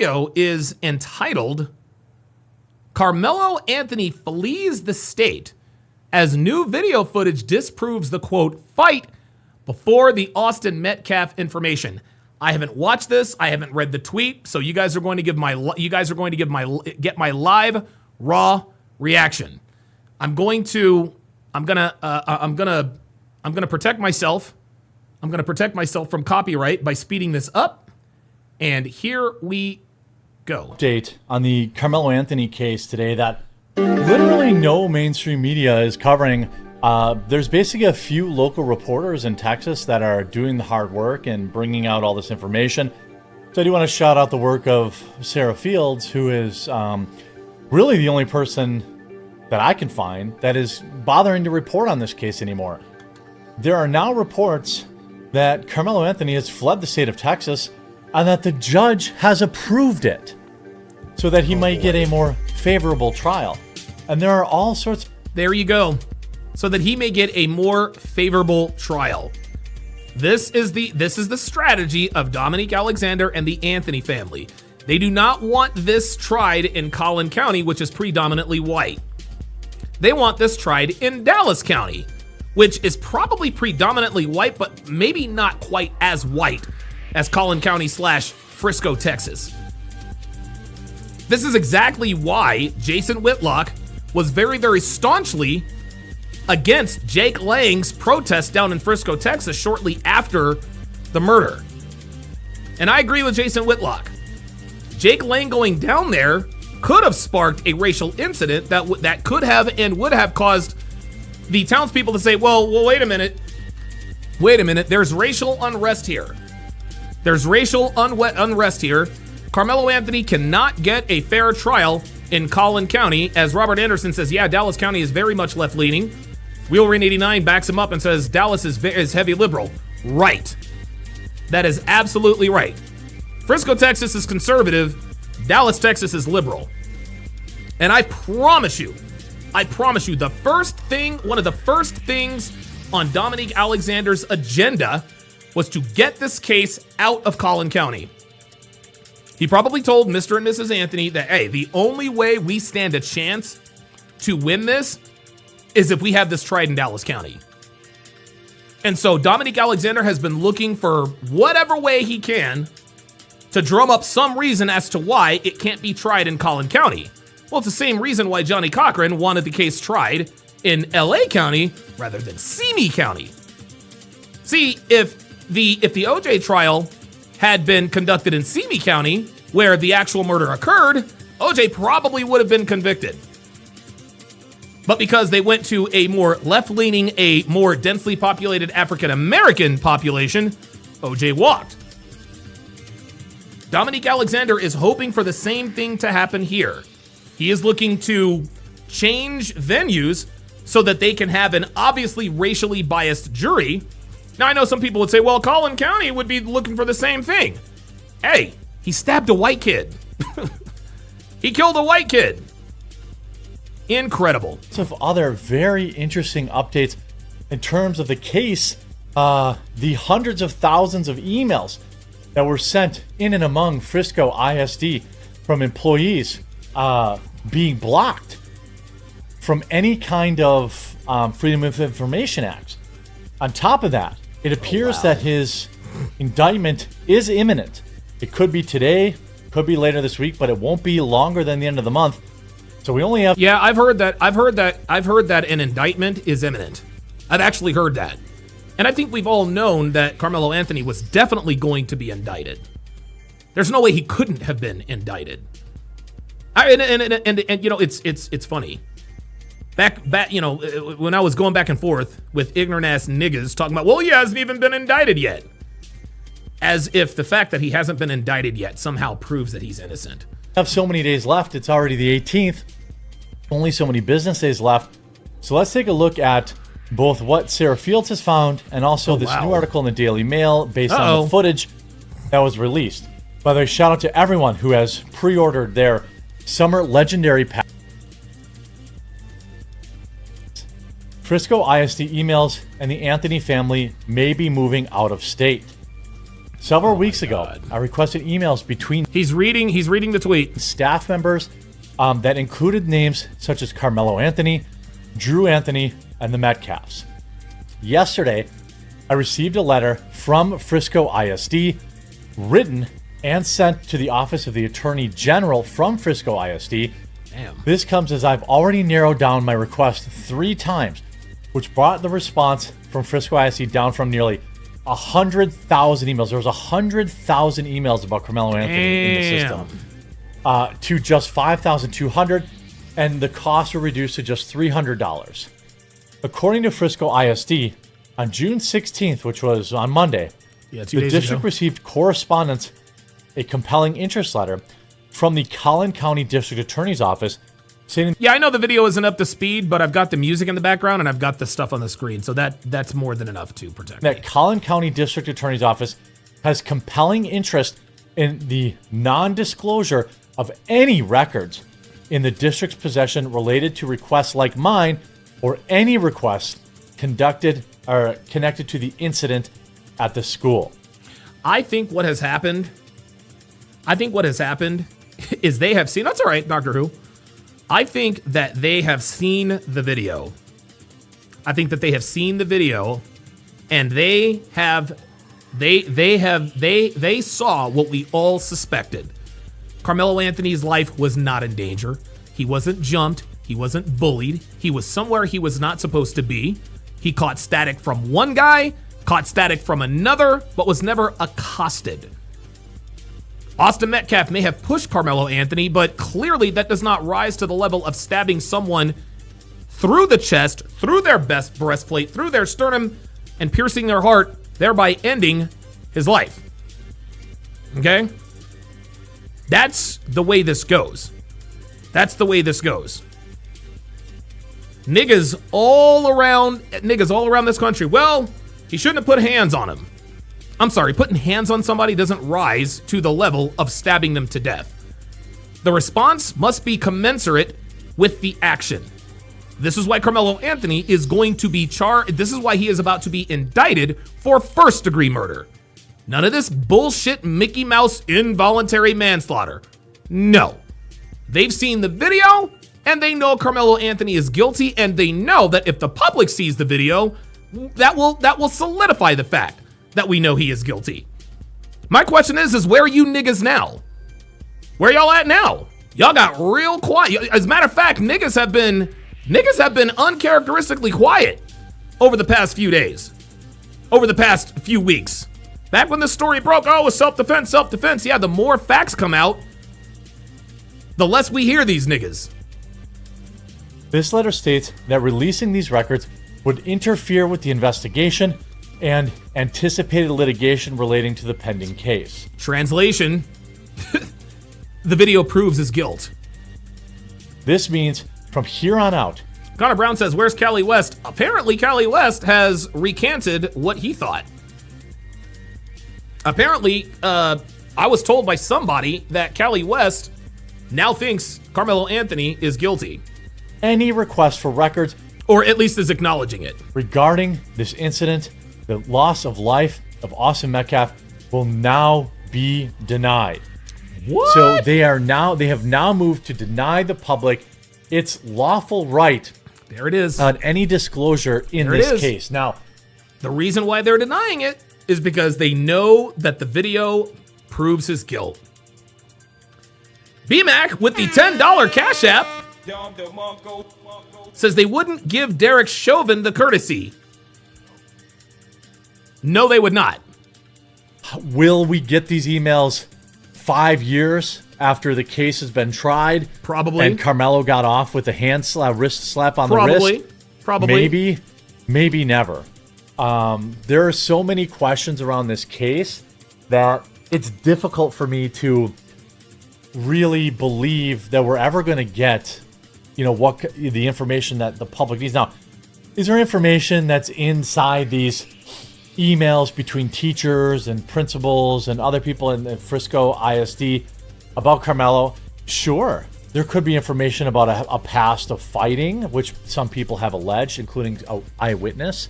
video is entitled, Karmelo Anthony flees the state as new video footage disproves the, quote, fight before the Austin Metcalf information. I haven't watched this. I haven't read the tweet. So you guys are going to get my live raw reaction. I'm gonna protect myself. I'm gonna protect myself from copyright by speeding this up. And here we go. Update on the Karmelo Anthony case today that literally no mainstream media is covering. There's basically a few local reporters in Texas that are doing the hard work and bringing out all this information. So I do want to shout out the work of Sarah Fields, who is really the only person that I can find that is bothering to report on this case anymore. There are now reports that Karmelo Anthony has fled the state of Texas and that the judge has approved it so that he might get a more favorable trial. And there are all sorts. There you go. So that he may get a more favorable trial. This is the strategy of Dominique Alexander and the Anthony family. They do not want this tried in Collin County, which is predominantly white. They want this tried in Dallas County, which is probably predominantly white, but maybe not quite as white as Collin County / Frisco, Texas. This is exactly why Jason Whitlock was very, very staunchly against Jake Lang's protest down in Frisco, Texas shortly after the murder. And I agree with Jason Whitlock. Jake Lang going down there could have sparked a racial incident that could have and would have caused the townspeople to say, well, wait a minute, there's racial unrest here. There's racial unrest here. Karmelo Anthony cannot get a fair trial in Collin County. As Robert Anderson says, yeah, Dallas County is very much left-leaning. Wheelrain89 backs him up and says Dallas is heavy liberal. Right. That is absolutely right. Frisco, Texas is conservative. Dallas, Texas is liberal. And I promise you, one of the first things on Dominique Alexander's agenda was to get this case out of Collin County. He probably told Mr. and Mrs. Anthony that, hey, the only way we stand a chance to win this is if we have this tried in Dallas County. And so Dominique Alexander has been looking for whatever way he can to drum up some reason as to why it can't be tried in Collin County. Well, it's the same reason why Johnny Cochran wanted the case tried in LA County rather than Simi County. See, if the OJ trial had been conducted in Simi County, where the actual murder occurred, OJ probably would have been convicted. But because they went to a more left-leaning, a more densely populated African-American population, OJ walked. Dominique Alexander is hoping for the same thing to happen here. He is looking to change venues so that they can have an obviously racially biased jury. Now, I know some people would say, well, Collin County would be looking for the same thing. Hey, he stabbed a white kid. He killed a white kid. Incredible. Of other very interesting updates in terms of the case, the hundreds of thousands of emails that were sent in and among Frisco ISD from employees being blocked from any kind of Freedom of Information Acts. On top of that, it appears that his indictment is imminent. It could be today, could be later this week, but it won't be longer than the end of the month. So we only have... Yeah, I've heard that an indictment is imminent. I've actually heard that. And I think we've all known that Karmelo Anthony was definitely going to be indicted. There's no way he couldn't have been indicted. And you know, it's funny. Back, you know, when I was going back and forth with ignorant ass niggas talking about, well, he hasn't even been indicted yet. As if the fact that he hasn't been indicted yet somehow proves that he's innocent. Have so many days left. It's already the 18th. Only so many business days left. So let's take a look at both what Sarah Fields has found and also this new article in the Daily Mail based on the footage that was released. By the way, shout out to everyone who has pre-ordered their summer legendary pack. Frisco ISD emails and the Anthony family may be moving out of state. Several weeks ago, I requested emails between He's reading the tweet. staff members that included names such as Karmelo Anthony, Drew Anthony, and the Metcalfs. Yesterday, I received a letter from Frisco ISD, written and sent to the Office of the Attorney General from Frisco ISD. Damn. This comes as I've already narrowed down my request 3 times, which brought the response from Frisco ISD down from nearly 100,000 emails. There was 100,000 emails about Karmelo Anthony in the system to just 5,200, and the costs were reduced to just $300. According to Frisco ISD, on June 16th, which was on Monday, Yeah, 2 the days district ago. received correspondence, a compelling interest letter from the Collin County District Attorney's Office saying Yeah, I know the video isn't up to speed, but I've got the music in the background and I've got the stuff on the screen, so that's more than enough to protect me. that Collin County District Attorney's Office has compelling interest in the non-disclosure of any records in the district's possession related to requests like mine or any requests conducted or connected to the incident at the school. I think what has happened is they have seen, that's all right, Doctor Who. I think that they have seen the video. And they saw what we all suspected. Karmelo Anthony's life was not in danger. He wasn't jumped. He wasn't bullied. He was somewhere he was not supposed to be. He caught static from one guy, caught static from another, but was never accosted. Austin Metcalf may have pushed Karmelo Anthony, but clearly that does not rise to the level of stabbing someone through the chest, through their best breastplate, through their sternum, and piercing their heart, thereby ending his life. Okay? That's the way this goes. Niggas all around this country. Well, he shouldn't have put hands on him. I'm sorry, putting hands on somebody doesn't rise to the level of stabbing them to death. The response must be commensurate with the action. This is why Karmelo Anthony is going to be charged. This is why he is about to be indicted for first-degree murder. None of this bullshit Mickey Mouse involuntary manslaughter. No. They've seen the video, and they know Karmelo Anthony is guilty, and they know that if the public sees the video, that will solidify the fact that we know he is guilty. My question is where are you niggas now? Where y'all at now? Y'all got real quiet. As a matter of fact, niggas have been uncharacteristically quiet over the past few days, over the past few weeks. Back when the story broke, oh, it was self-defense. Yeah, the more facts come out, the less we hear these niggas. This letter states that releasing these records would interfere with the investigation and anticipated litigation relating to the pending case. Translation, the video proves his guilt. This means from here on out, Connor Brown says, where's Cali West? Apparently, Cali West has recanted what he thought. Apparently, I was told by somebody that Cali West now thinks Karmelo Anthony is guilty. any request for records, or at least is acknowledging it, regarding this incident, the loss of life of Austin Metcalf will now be denied. What? So they have now moved to deny the public its lawful right There it is. on any disclosure in There it this is. case. Now, The reason why they're denying it is because they know that the video proves his guilt. BMAC with the $10 Cash App says they wouldn't give Derek Chauvin the courtesy. No, they would not. will we get these emails 5 years after the case has been tried? Probably. And Karmelo got off with a wrist slap on the wrist? Probably. Maybe never. There are so many questions around this case that it's difficult for me to really believe that we're ever going to get, what the information that the public needs. Now, is there information that's inside these emails between teachers and principals and other people in Frisco ISD about Karmelo? Sure. There could be information about a past of fighting, which some people have alleged, including an eyewitness.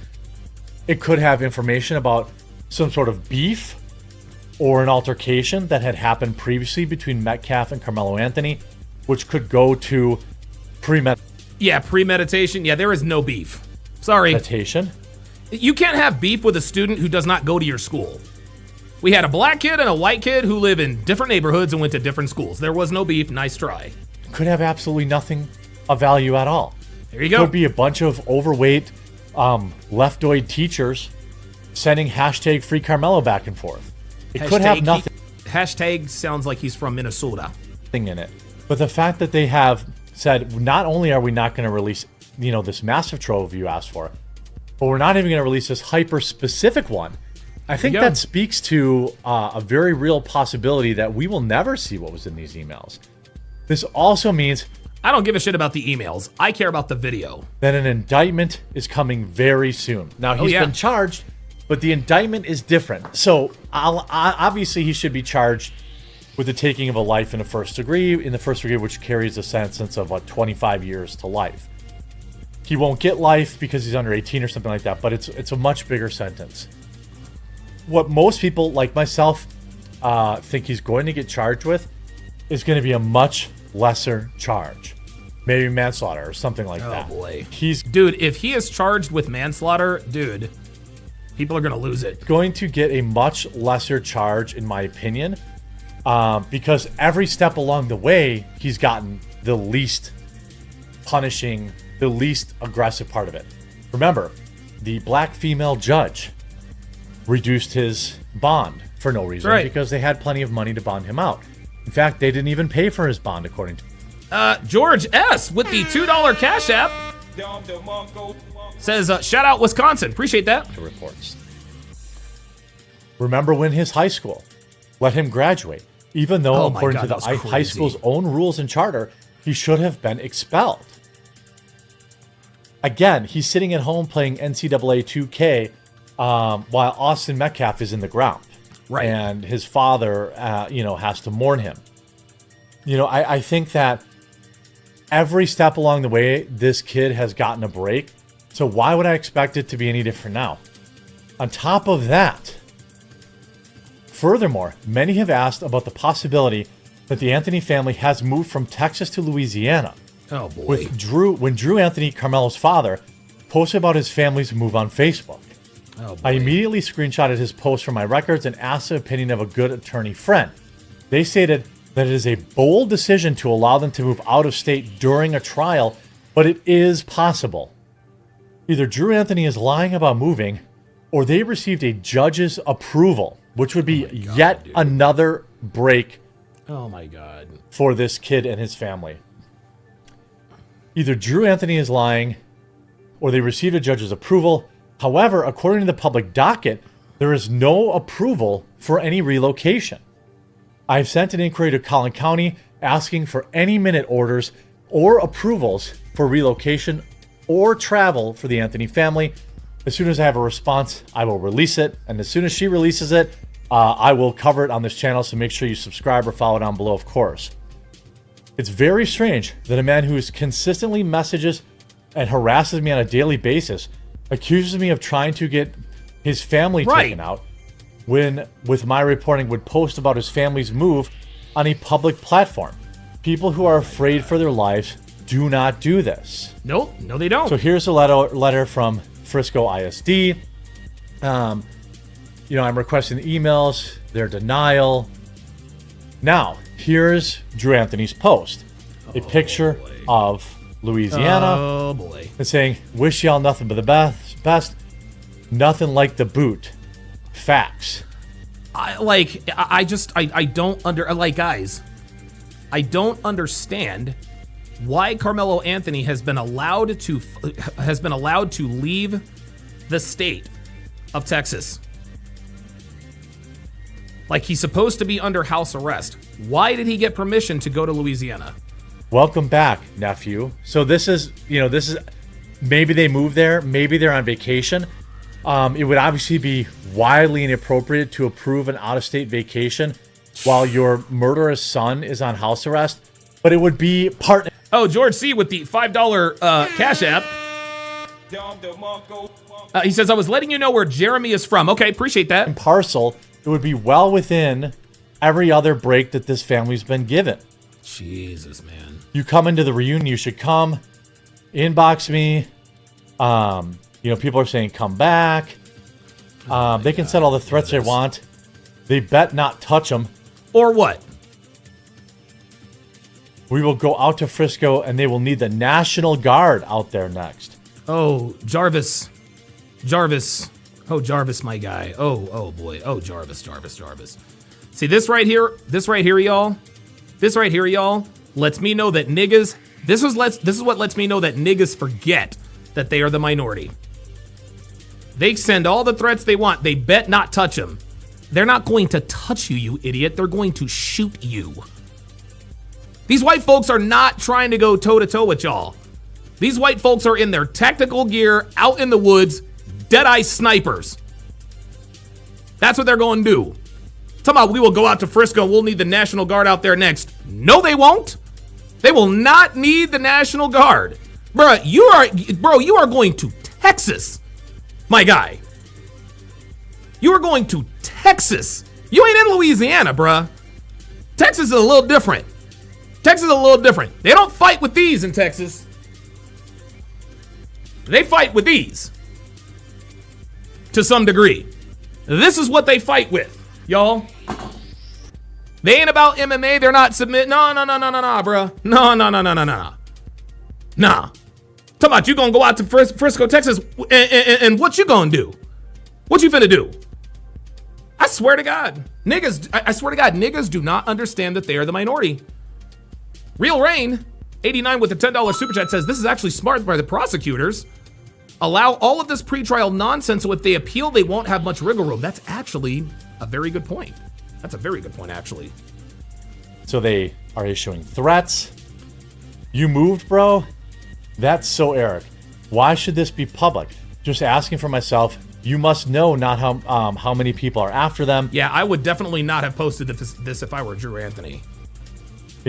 It could have information about some sort of beef or an altercation that had happened previously between Metcalf and Karmelo Anthony, which could go to premeditation. Yeah, there is no beef. Sorry. premeditation. You can't have beef with a student who does not go to your school. We had a black kid and a white kid who live in different neighborhoods and went to different schools. There was no beef. Nice try. Could have absolutely nothing of value at all. There you go. Could be a bunch of overweight leftoid teachers sending hashtag free Karmelo back and forth. It could have nothing. Hashtag sounds like he's from Minnesota. In it. But the fact that they have said, not only are we not going to release, this massive trove you asked for, but we're not even going to release this hyper-specific one. I think that speaks to a very real possibility that we will never see what was in these emails. This also means I don't give a shit about the emails. I care about the video. That an indictment is coming very soon. Now, he's been charged, but the indictment is different. So, obviously, he should be charged with the taking of a life in the first degree, which carries a sentence of 25 years to life. He won't get life because he's under 18 or something like that, but it's a much bigger sentence. What most people, like myself, think he's going to get charged with is going to be a much lesser charge. Maybe manslaughter or something like that. Oh, boy. Dude, if he is charged with manslaughter, people are going to lose it. Going to get a much lesser charge, in my opinion, because every step along the way, he's gotten the least punishing, the least aggressive part of it. Remember, the black female judge reduced his bond for no reason because they had plenty of money to bond him out. In fact, they didn't even pay for his bond, according to George S. with the $2 Cash App says, shout out Wisconsin. Appreciate that. The reports. Remember when his high school let him graduate, even though, according to the high school's own rules and charter, he should have been expelled. Again, he's sitting at home playing NCAA 2K while Austin Metcalf is in the ground. Right. And his father, has to mourn him. I think that every step along the way, this kid has gotten a break. So why would I expect it to be any different now? On top of that, furthermore, many have asked about the possibility that the Anthony family has moved from Texas to Louisiana. Oh, boy. When Drew Anthony, Karmelo's father, posted about his family's move on Facebook. Oh, boy. I immediately screenshotted his post from my records and asked the opinion of a good attorney friend. They stated that it is a bold decision to allow them to move out of state during a trial, but it is possible. Either Drew Anthony is lying about moving, or they received a judge's approval, which would be yet another break Oh my God. for this kid and his family. Either Drew Anthony is lying, or they received a judge's approval. However, according to the public docket, there is no approval for any relocation. I've sent an inquiry to Collin County asking for any minute orders or approvals for relocation or travel for the Anthony family. As soon as I have a response, I will release it. And as soon as she releases it, I will cover it on this channel. So make sure you subscribe or follow down below, of course. It's very strange that a man who consistently messages and harasses me on a daily basis accuses me of trying to get his family taken out, when, with my reporting, would post about his family's move on a public platform. People who are afraid for their lives do not do this. Nope, no they don't. So here's a letter from Frisco ISD. I'm requesting the emails, their denial. Now, here's Drew Anthony's post. A picture of Louisiana. Oh boy. And saying, wish y'all nothing but the best. Nothing like the boot. Facts. Guys, I don't understand why Karmelo Anthony has been allowed to leave the state of Texas. Like, he's supposed to be under house arrest. Why did he get permission to go to Louisiana? Welcome back, nephew. So this is maybe they moved there, maybe they're on vacation. It would obviously be wildly inappropriate to approve an out-of-state vacation while your murderous son is on house arrest, but it would be part... Oh, George C. with the $5 Cash App. He says, I was letting you know where Jeremy is from. Okay, appreciate that. And parcel it would be well within every other break that this family's been given. Jesus, man. You come into the reunion, you should come, inbox me. People are saying come back. They can set all the threats they want. They bet not touch them. Or what? We will go out to Frisco, and they will need the National Guard out there next. Oh, Jarvis. Oh, Jarvis, my guy. Oh boy. Oh, Jarvis. See, this right here, y'all. This right here, y'all, lets me know that niggas, this is what lets me know that niggas forget that they are the minority. They send all the threats they want. They bet not touch them. They're not going to touch you, you idiot. They're going to shoot you. These white folks are not trying to go toe-to-toe with y'all. These white folks are in their tactical gear, out in the woods, dead-eye snipers. That's what they're going to do. Talking about we will go out to Frisco and we'll need the National Guard out there next. No, they won't. They will not need the National Guard. You are going to Texas, my guy. You are going to Texas. You ain't in Louisiana, bruh. Texas is a little different. They don't fight with these in Texas. They fight with these. To some degree. This is what they fight with, y'all. They ain't about MMA. They're not submit. No, bruh. No. Nah. Talking about you gonna go out to Frisco, Texas, and what you gonna do? What you finna do? I swear to God, niggas do not understand that they are the minority. Real Rain, 89 with a $10 super chat says, this is actually smart by the prosecutors. Allow all of this pretrial nonsense so if they appeal, they won't have much wiggle room. That's actually a very good point. Actually. So they are issuing threats. You moved, bro? That's so Eric. Why should this be public? Just asking for myself. You must know not how many people are after them. Yeah, I would definitely not have posted this if I were Drew Anthony.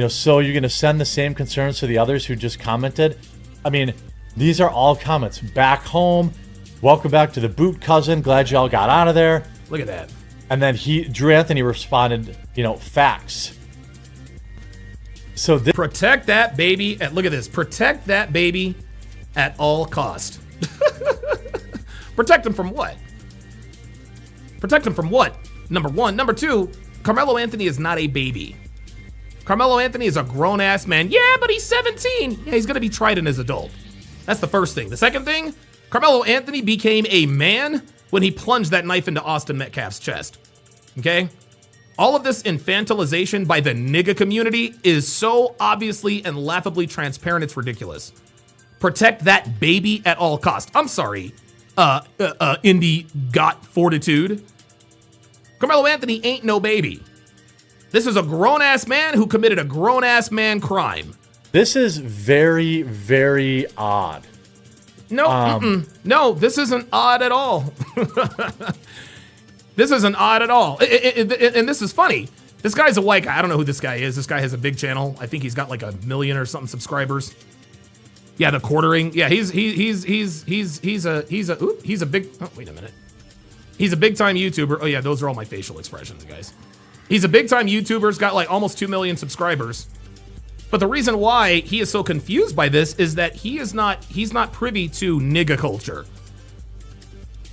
So you're going to send the same concerns to the others who just commented? I mean, these are all comments. Back home. Welcome back to the boot, cousin. Glad y'all got out of there. Look at that. And then Drew Anthony responded, facts. So protect that baby. Look at this. Protect that baby at all cost. Protect him from what? Number one. Number two, Karmelo Anthony is not a baby. Karmelo Anthony is a grown-ass man. Yeah, but he's 17. Yeah, he's going to be tried in as adult. That's the first thing. The second thing, Karmelo Anthony became a man when he plunged that knife into Austin Metcalf's chest. Okay? All of this infantilization by the nigga community is so obviously and laughably transparent, it's ridiculous. Protect that baby at all costs. I'm sorry, Indy got fortitude. Carmelo Anthony ain't no baby. This is a grown-ass man who committed a grown-ass man crime. This is very, very odd. No, this isn't odd at all. This isn't odd at all. And this is funny. This guy's a white guy. I don't know who this guy is. This guy has a big channel. I think he's got like 1 million or something subscribers. Yeah, the quartering. Yeah, he's a big. Oh, wait a minute. He's a big time YouTuber. Oh yeah, those are all my facial expressions, guys. He's a big time YouTuber. He's got like almost 2 million subscribers. But the reason why he is so confused by this is that he's not privy to nigga culture.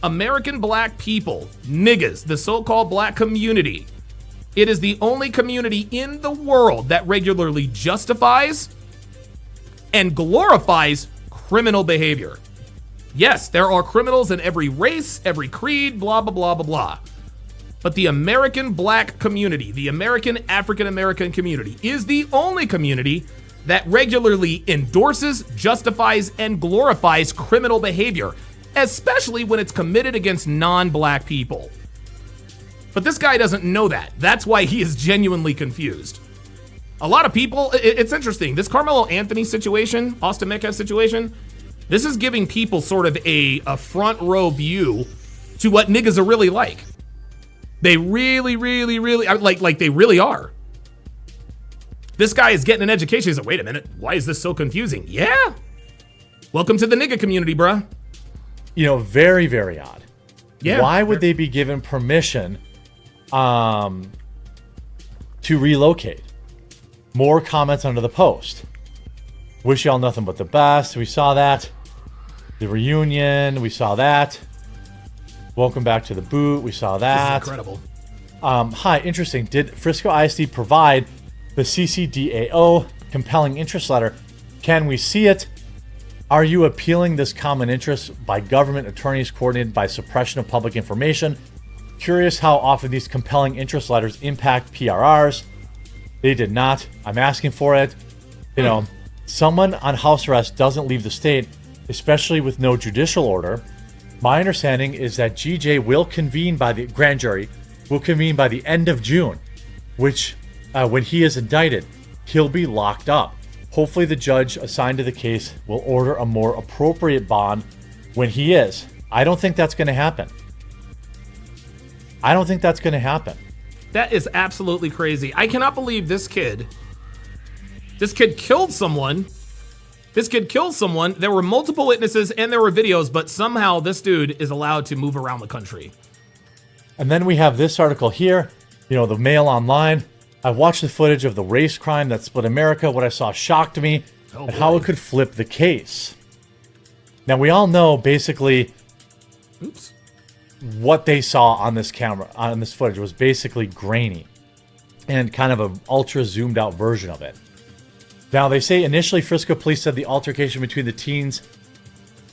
American black people, niggas, the so-called black community, it is the only community in the world that regularly justifies and glorifies criminal behavior. Yes, there are criminals in every race, every creed, blah, blah, blah, blah, blah. But the American black community, the American African-American community, is the only community that regularly endorses, justifies, and glorifies criminal behavior, especially when it's committed against non-black people. But this guy doesn't know that. That's why he is genuinely confused. A lot of people, it's interesting. This Carmelo Anthony situation, Austin Metcalf situation, this is giving people sort of a front row view to what niggas are really like. They really, really, really, like they really are. This guy is getting an education. He's like, wait a minute, why is this so confusing? Yeah. Welcome to the nigga community, bruh. You know, very, very odd. Yeah. Why would they be given permission to relocate. More comments under the post. Wish y'all nothing but the best. We saw that. The reunion. We saw that. Welcome back to the boot. We saw that. This is incredible. Hi, interesting. Did Frisco ISD provide the CCDAO compelling interest letter? Can we see it? Are you appealing this common interest by government attorneys coordinated by suppression of public information? Curious how often these compelling interest letters impact PRRs. They did not. I'm asking for it. You know, someone on house arrest doesn't leave the state, especially with no judicial order. My understanding is that GJ will convene by the grand jury, will convene by the end of June, which when he is indicted, he'll be locked up. Hopefully the judge assigned to the case will order a more appropriate bond when he is. I don't think that's going to happen. I don't think that's going to happen. That is absolutely crazy. I cannot believe this kid killed someone. This kid killed someone. There were multiple witnesses and there were videos, but somehow this dude is allowed to move around the country. And then we have this article here, you know, the Mail Online. I watched the footage of the race crime that split America. What I saw shocked me and how it could flip the case. Now, we all know basically what they saw on this camera, on this footage was basically grainy and kind of an ultra zoomed out version of it. Now, they say initially Frisco police said the altercation between the teens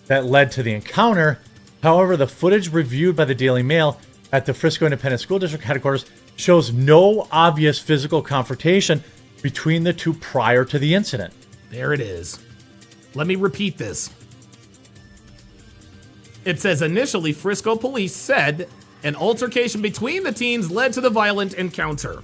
that led to the encounter. However, the footage reviewed by the Daily Mail at the Frisco Independent School District headquarters shows no obvious physical confrontation between the two prior to the incident. There it is. Let me repeat this. It says initially Frisco police said an altercation between the teens led to the violent encounter.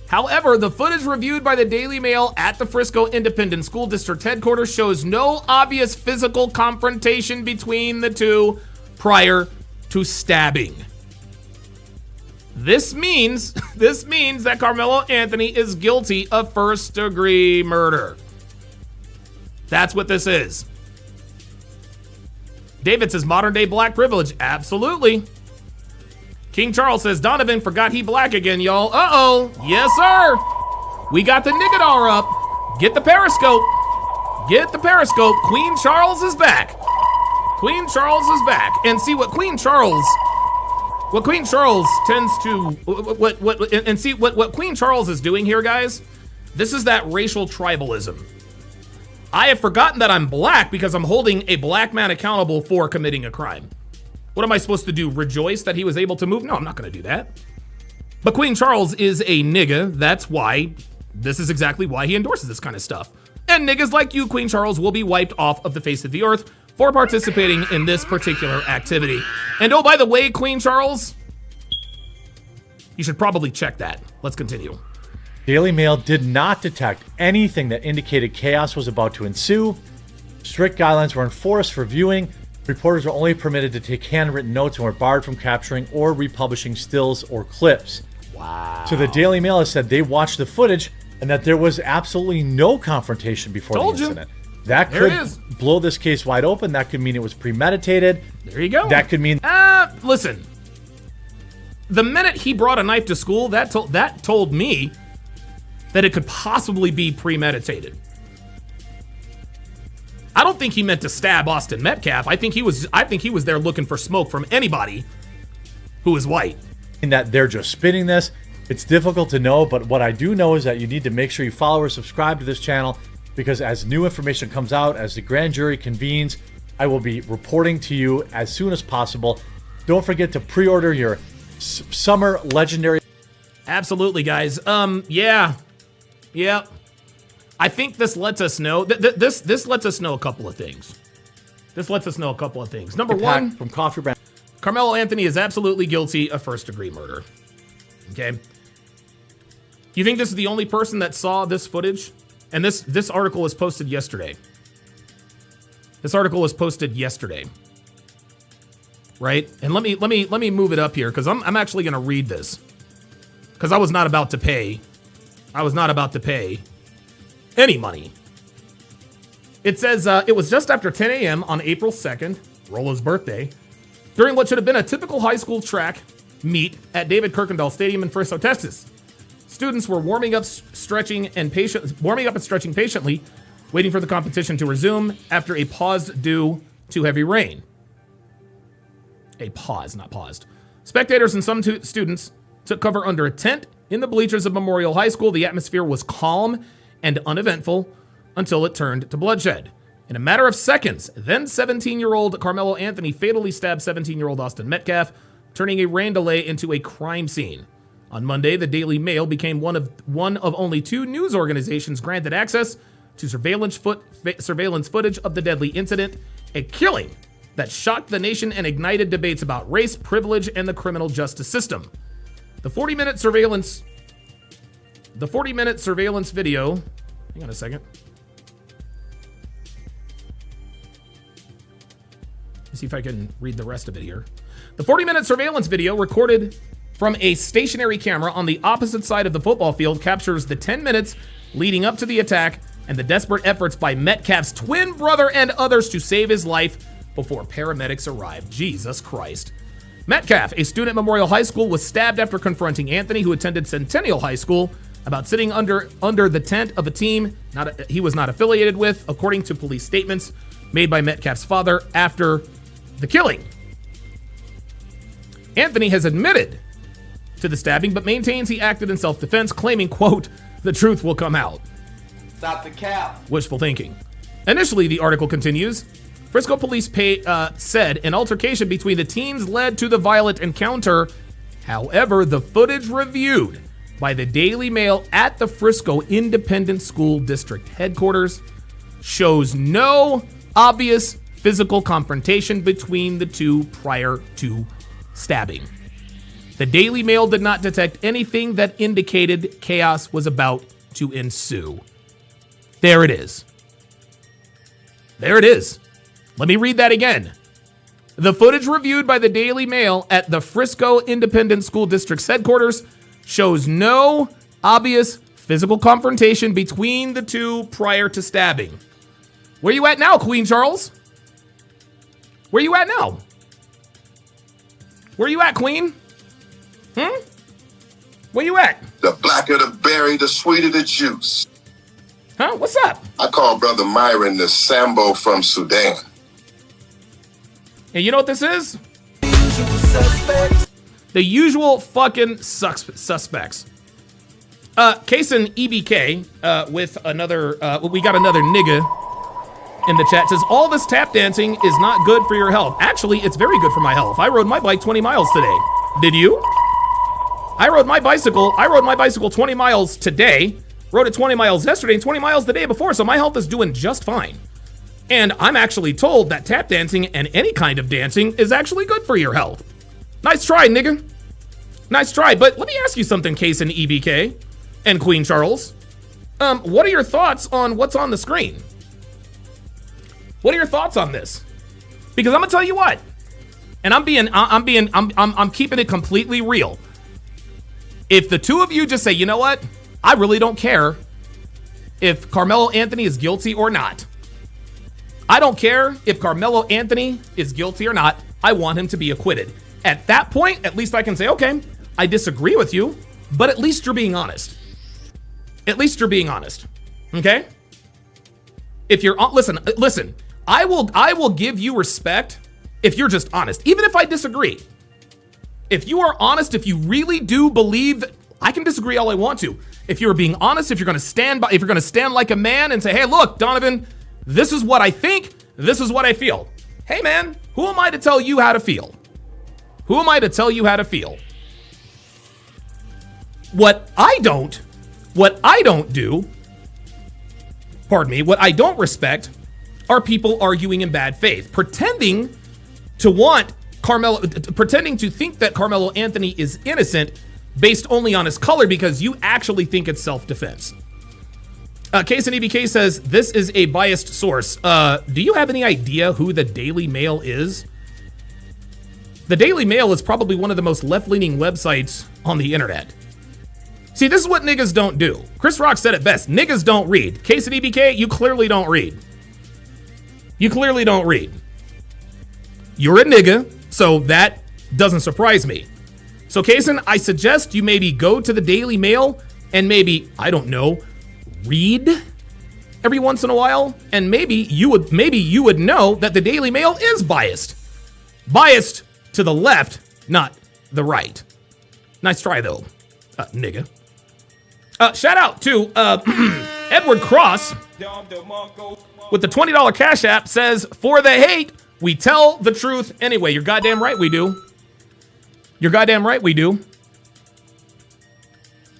However, the footage reviewed by the Daily Mail at the Frisco Independent School District headquarters shows no obvious physical confrontation between the two prior to stabbing. This means that Karmelo Anthony is guilty of first-degree murder. That's what this is. David says modern-day black privilege. Absolutely. King Charles says Donovan forgot he black again, y'all. Uh-oh. Yes, sir. We got the Nigadar up. Get the Periscope. Get the Periscope. Queen Charles is back. Queen Charles is back. And see what Queen Charles tends to what Queen Charles is doing here, guys. This is that racial tribalism. I have forgotten that I'm black because I'm holding a black man accountable for committing a crime. What am I supposed to do? Rejoice that he was able to move? No, I'm not going to do that. But Queen Charles is a nigga. That's why, this is exactly why he endorses this kind of stuff. And niggas like you, Queen Charles, will be wiped off of the face of the earth for participating in this particular activity. And oh, by the way, Queen Charles, you should probably check that. Let's continue. Daily Mail did not detect anything that indicated chaos was about to ensue. Strict guidelines were enforced for viewing. Reporters were only permitted to take handwritten notes and were barred from capturing or republishing stills or clips. Wow. So the Daily Mail has said they watched the footage and that there was absolutely no confrontation before the incident. That could blow this case wide open. That could mean it was premeditated. There you go. That could mean... Listen. The minute he brought a knife to school, that told me that it could possibly be premeditated. I don't think he meant to stab Austin Metcalf. I think he was there looking for smoke from anybody who is white. And that they're just spinning this. It's difficult to know, but what I do know is that you need to make sure you follow or subscribe to this channel, because as new information comes out, as the grand jury convenes, I will be reporting to you as soon as possible. Don't forget to pre-order your summer legendary. Absolutely, guys. Yeah. I think this lets us know this lets us know a couple of things. Number one, from Coffee Brand, Karmelo Anthony is absolutely guilty of first-degree murder. Okay. You think this is the only person that saw this footage? And this article was posted yesterday. Right? And let me move it up here, because I'm actually gonna read this. Because I was not about to pay any money. It says, it was just after 10 a.m. on April 2nd, Rolo's birthday, during what should have been a typical high school track meet at David Kirkendall Stadium in Frisco, Texas. Students were warming up and stretching patiently, waiting for the competition to resume after a pause due to heavy rain. A pause, not paused. Spectators and some students took cover under a tent in the bleachers of Memorial High School. The atmosphere was calm and uneventful until it turned to bloodshed. In a matter of seconds, then 17-year-old Karmelo Anthony fatally stabbed 17-year-old Austin Metcalf, turning a rain delay into a crime scene. On Monday, the Daily Mail became one of only two news organizations granted access to surveillance footage of the deadly incident, a killing that shocked the nation and ignited debates about race, privilege, and the criminal justice system. The 40-minute surveillance video. Hang on a second. Let's see if I can read the rest of it here. The 40-minute surveillance video recorded from a stationary camera on the opposite side of the football field captures the 10 minutes leading up to the attack and the desperate efforts by Metcalf's twin brother and others to save his life before paramedics arrived. Jesus Christ. Metcalf, a student at Memorial High School, was stabbed after confronting Anthony, who attended Centennial High School, about sitting under the tent of a team he was not affiliated with, according to police statements made by Metcalf's father after the killing. Anthony has admitted to the stabbing, but maintains he acted in self-defense, claiming, quote, "The truth will come out." Stop the cap. Wishful thinking. Initially, the article continues, Frisco police said an altercation between the teens led to the violent encounter. However, the footage reviewed by the Daily Mail at the Frisco Independent School District headquarters shows no obvious physical confrontation between the two prior to stabbing. The Daily Mail did not detect anything that indicated chaos was about to ensue. There it is. There it is. Let me read that again. The footage reviewed by the Daily Mail at the Frisco Independent School District's headquarters shows no obvious physical confrontation between the two prior to stabbing. Where you at now, Queen Charles? Where you at now? Where you at, Queen? Where you at? The blacker the berry, the sweeter the juice. Huh? What's up? I call Brother Myron the Sambo from Sudan. And you know what this is? The usual fucking suspects. Case in EBK with another, we got another nigga in the chat. Says, all this tap dancing is not good for your health. Actually, it's very good for my health. I rode my bike 20 miles today. Did you? I rode my bicycle 20 miles today, rode it 20 miles yesterday, and 20 miles the day before, so my health is doing just fine. And I'm actually told that tap dancing and any kind of dancing is actually good for your health. Nice try, nigga. Nice try. But let me ask you something, Case and EBK and Queen Charles. What are your thoughts on what's on the screen? What are your thoughts on this? Because I'm gonna tell you what, and I'm keeping it completely real. If the two of you just say, you know what, I really don't care if Karmelo Anthony is guilty or not. I don't care if Karmelo Anthony is guilty or not. I want him to be acquitted. At that point, at least I can say, okay, I disagree with you, but at least you're being honest. At least you're being honest. Okay? If you're listen, I will give you respect if you're just honest, even if I disagree. If you are honest, if you really do believe that, I can disagree all I want to. If you're being honest, if you're going to stand like a man and say, hey, look, Donovan, this is what I think, this is what I feel. Hey, man, who am I to tell you how to feel? Who am I to tell you how to feel? What I don't respect are people arguing in bad faith, pretending to think that Karmelo Anthony is innocent based only on his color because you actually think it's self-defense. Case and EBK says, this is a biased source. Do you have any idea who the Daily Mail is? The Daily Mail is probably one of the most left-leaning websites on the internet. See, this is what niggas don't do. Chris Rock said it best. Niggas don't read. Case and EBK, you clearly don't read. You clearly don't read. You're a nigga, so that doesn't surprise me. So, Kaysen, I suggest you maybe go to the Daily Mail and maybe, I don't know, read every once in a while, and maybe you would know that the Daily Mail is biased. Biased to the left, not the right. Nice try, though, nigga. Shout out to Edward Cross with the $20 Cash App says, for the hate, we tell the truth anyway. You're goddamn right we do. You're goddamn right we do.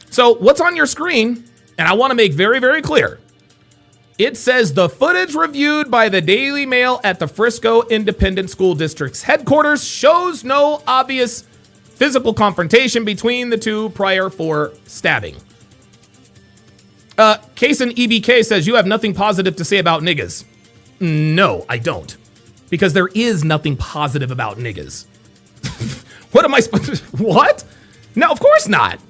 So what's on your screen, and I want to make very, very clear, it says the footage reviewed by the Daily Mail at the Frisco Independent School District's headquarters shows no obvious physical confrontation between the two prior for stabbing. Kaysen EBK says, you have nothing positive to say about niggas. No, I don't. Because there is nothing positive about niggas. What am I supposed to... What? No, of course not.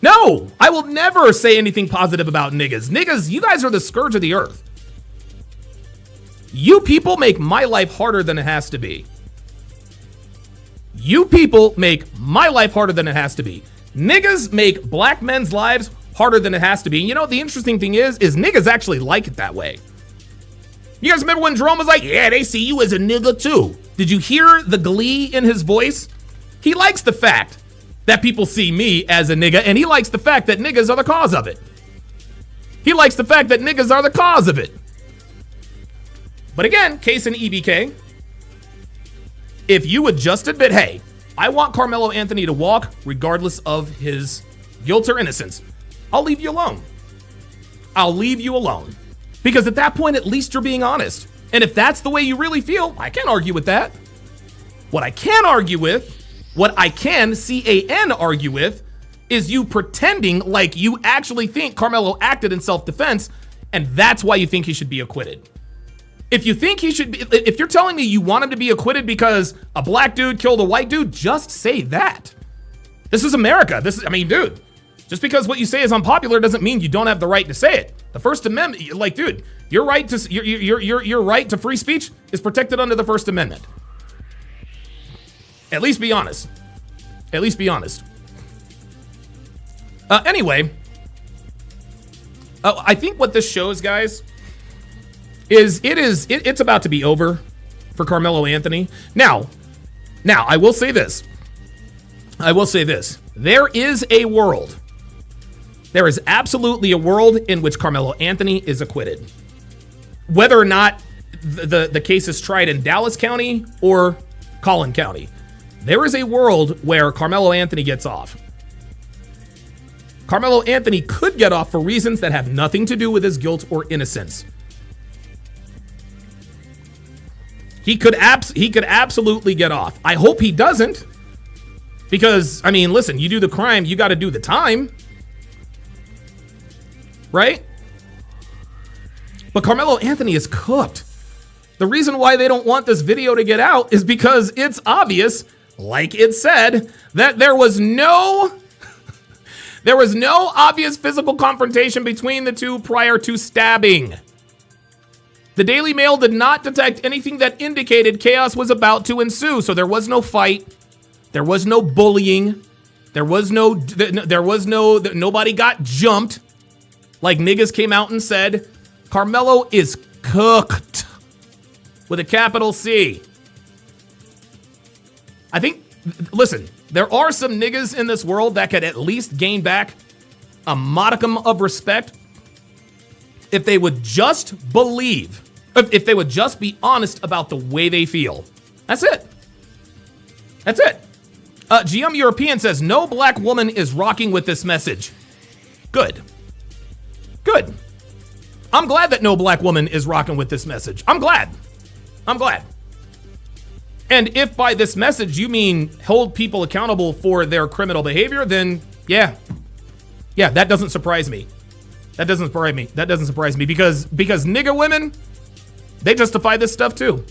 No, I will never say anything positive about niggas. Niggas, you guys are the scourge of the earth. You people make my life harder than it has to be. You people make my life harder than it has to be. Niggas make black men's lives harder than it has to be. And you know, the interesting thing is niggas actually like it that way. You guys remember when Jerome was like, yeah, they see you as a nigga too. Did you hear the glee in his voice? He likes the fact that people see me as a nigga, and he likes the fact that niggas are the cause of it. He likes the fact that niggas are the cause of it. But again, Kaysen EBK, if you would just admit, hey, I want Karmelo Anthony to walk regardless of his guilt or innocence, I'll leave you alone. I'll leave you alone. Because at that point, at least you're being honest. And if that's the way you really feel, I can't argue with that. What I can argue with, what I can, C-A-N, argue with, is you pretending like you actually think Karmelo acted in self-defense, and that's why you think he should be acquitted. If you think he should be, if you're telling me you want him to be acquitted because a black dude killed a white dude, just say that. This is America. I mean, dude, just because what you say is unpopular doesn't mean you don't have the right to say it. The First Amendment, like, dude, your right to free speech is protected under the First Amendment. At least be honest. At least be honest. Anyway, I think what this shows, guys, is it's about to be over for Karmelo Anthony. Now, I will say this. There is a world. There is absolutely a world in which Karmelo Anthony is acquitted. Whether or not the case is tried in Dallas County or Collin County, there is a world where Karmelo Anthony gets off. Karmelo Anthony could get off for reasons that have nothing to do with his guilt or innocence. He could absolutely get off. I hope he doesn't. Because, I mean, listen, you do the crime, you got to do the time. Right? But Karmelo Anthony is cooked. The reason why they don't want this video to get out is because it's obvious, like it said, that there was no obvious physical confrontation between the two prior to stabbing. The Daily Mail did not detect anything that indicated chaos was about to ensue, so there was no fight. There was no bullying. Nobody got jumped. Like niggas came out and said, Karmelo is cooked with a capital C. I think, listen, there are some niggas in this world that could at least gain back a modicum of respect if they would just believe, if they would just be honest about the way they feel. That's it. That's it. GM European says, no black woman is rocking with this message. Good. Good. I'm glad that no black woman is rocking with this message. I'm glad. And if by this message you mean hold people accountable for their criminal behavior, then yeah, that doesn't surprise me. That doesn't surprise me because nigga women, they justify this stuff too.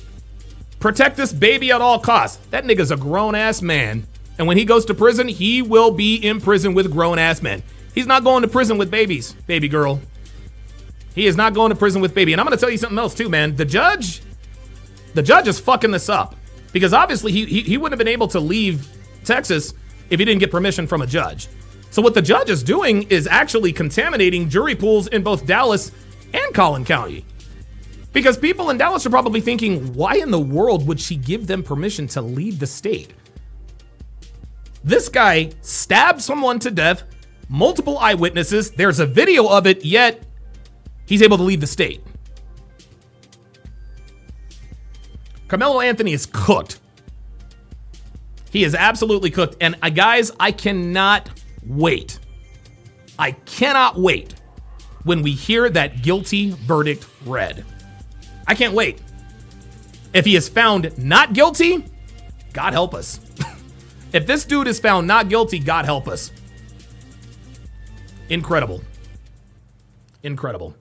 Protect this baby at all costs. That nigga's a grown ass man. And when he goes to prison, he will be in prison with grown ass men. He's not going to prison with babies, baby girl. He is not going to prison with baby. And I'm going to tell you something else too, man. The judge is fucking this up because obviously he wouldn't have been able to leave Texas if he didn't get permission from a judge. So what the judge is doing is actually contaminating jury pools in both Dallas and Collin County. Because people in Dallas are probably thinking, why in the world would she give them permission to leave the state? This guy stabbed someone to death, multiple eyewitnesses, there's a video of it, yet he's able to leave the state. Karmelo Anthony is cooked. He is absolutely cooked. And guys, I cannot wait. I cannot wait when we hear that guilty verdict read. I can't wait. If he is found not guilty, God help us. If this dude is found not guilty, God help us. Incredible. Incredible.